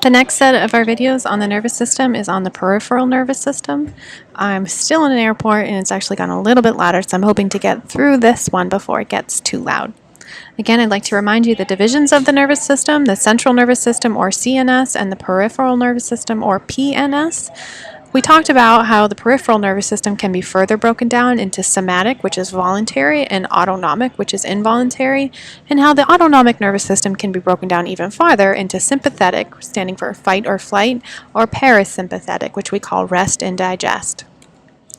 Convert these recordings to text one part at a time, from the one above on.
The next set of our videos on the nervous system is on the peripheral nervous system. I'm still in an airport and it's actually gotten a little bit louder, so I'm hoping to get through this one before it gets too loud. Again, I'd like to remind you the divisions of the nervous system, the central nervous system or CNS and the peripheral nervous system or PNS. We talked about how the peripheral nervous system can be further broken down into somatic, which is voluntary, and autonomic, which is involuntary, and how the autonomic nervous system can be broken down even farther into sympathetic, standing for fight or flight, or parasympathetic, which we call rest and digest.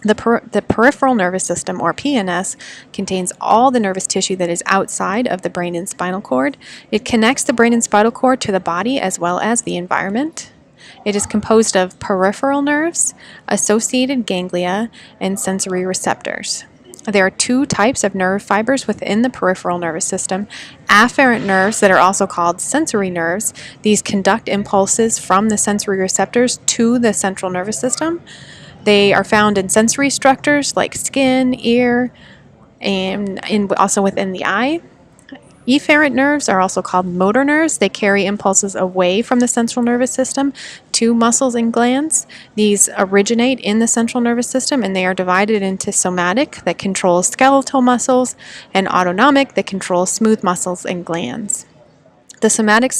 The peripheral nervous system, or PNS, contains all the nervous tissue that is outside of the brain and spinal cord. It connects the brain and spinal cord to the body as well as the environment. It is composed of peripheral nerves, associated ganglia, and sensory receptors. There are two types of nerve fibers within the peripheral nervous system. Afferent nerves that are also called sensory nerves. These conduct impulses from the sensory receptors to the central nervous system. They are found in sensory structures like skin, ear, and also within the eye. Efferent nerves are also called motor nerves. They carry impulses away from the central nervous system to muscles and glands. These originate in the central nervous system and they are divided into somatic, that controls skeletal muscles, and autonomic, that controls smooth muscles and glands. The somatic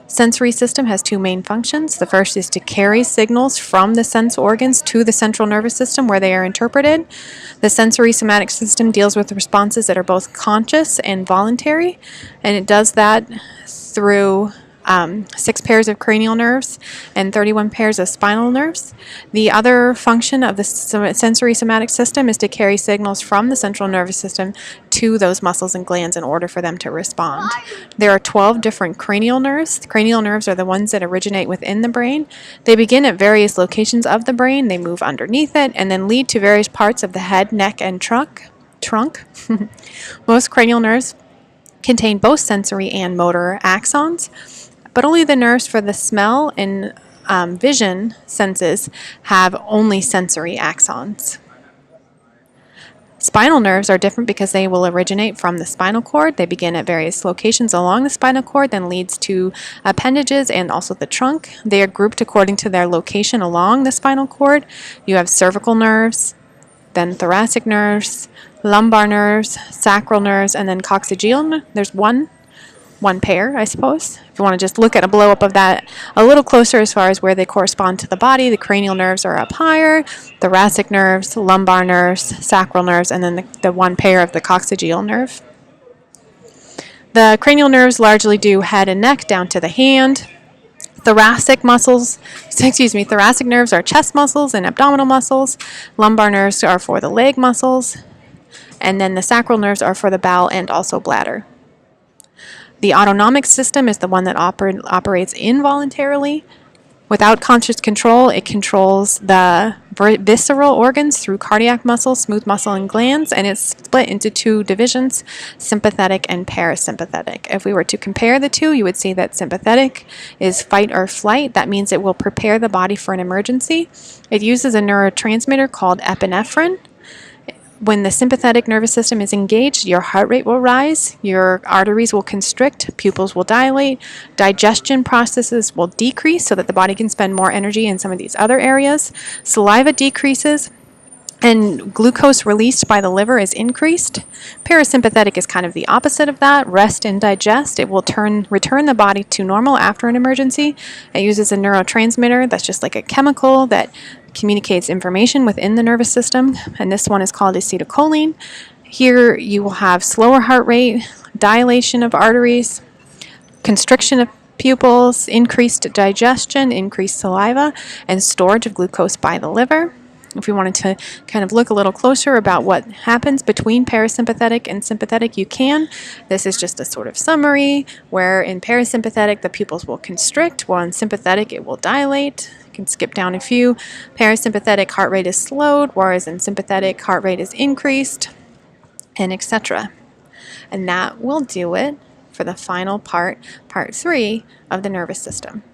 sensory system has two main functions. The first is to carry signals from the sense organs to the central nervous system where they are interpreted. The sensory somatic system deals with responses that are both conscious and voluntary, and it does that through 6 pairs of cranial nerves and 31 pairs of spinal nerves. The other function of the sensory somatic system is to carry signals from the central nervous system to those muscles and glands in order for them to respond. There are 12 different cranial nerves. The cranial nerves are the ones that originate within the brain. They begin at various locations of the brain, they move underneath it, and then lead to various parts of the head, neck, and trunk. Most cranial nerves contain both sensory and motor axons, but only the nerves for the smell and vision senses have only sensory axons. Spinal nerves are different because they will originate from the spinal cord. They begin at various locations along the spinal cord, then leads to appendages and also the trunk. They are grouped according to their location along the spinal cord. You have cervical nerves, then thoracic nerves, lumbar nerves, sacral nerves, and then coccygeal. There's one pair, I suppose. If you want to just look at a blow up of that a little closer as far as where they correspond to the body, the cranial nerves are up higher, thoracic nerves, lumbar nerves, sacral nerves, and then the one pair of the coccygeal nerve. The cranial nerves largely do head and neck down to the hand. Thoracic nerves are chest muscles and abdominal muscles. Lumbar nerves are for the leg muscles. And then the sacral nerves are for the bowel and also bladder. The autonomic system is the one that operates involuntarily. Without conscious control, it controls the visceral organs through cardiac muscle, smooth muscle, and glands, and it's split into two divisions, sympathetic and parasympathetic. If we were to compare the two, you would see that sympathetic is fight or flight. That means it will prepare the body for an emergency. It uses a neurotransmitter called epinephrine. When the sympathetic nervous system is engaged, your heart rate will rise, your arteries will constrict, pupils will dilate, digestion processes will decrease so that the body can spend more energy in some of these other areas, saliva decreases, and glucose released by the liver is increased. Parasympathetic is kind of the opposite of that, rest and digest. It will return the body to normal after an emergency. It uses a neurotransmitter that's just like a chemical that communicates information within the nervous system, and this one is called acetylcholine. Here you will have slower heart rate, dilation of arteries, constriction of pupils, increased digestion, increased saliva, and storage of glucose by the liver. If we wanted to kind of look a little closer about what happens between parasympathetic and sympathetic, you can. This is just a sort of summary where in parasympathetic the pupils will constrict, while in sympathetic it will dilate. You can skip down a few. Parasympathetic heart rate is slowed, whereas in sympathetic heart rate is increased, and etc. And that will do it for the final part 3 of the nervous system.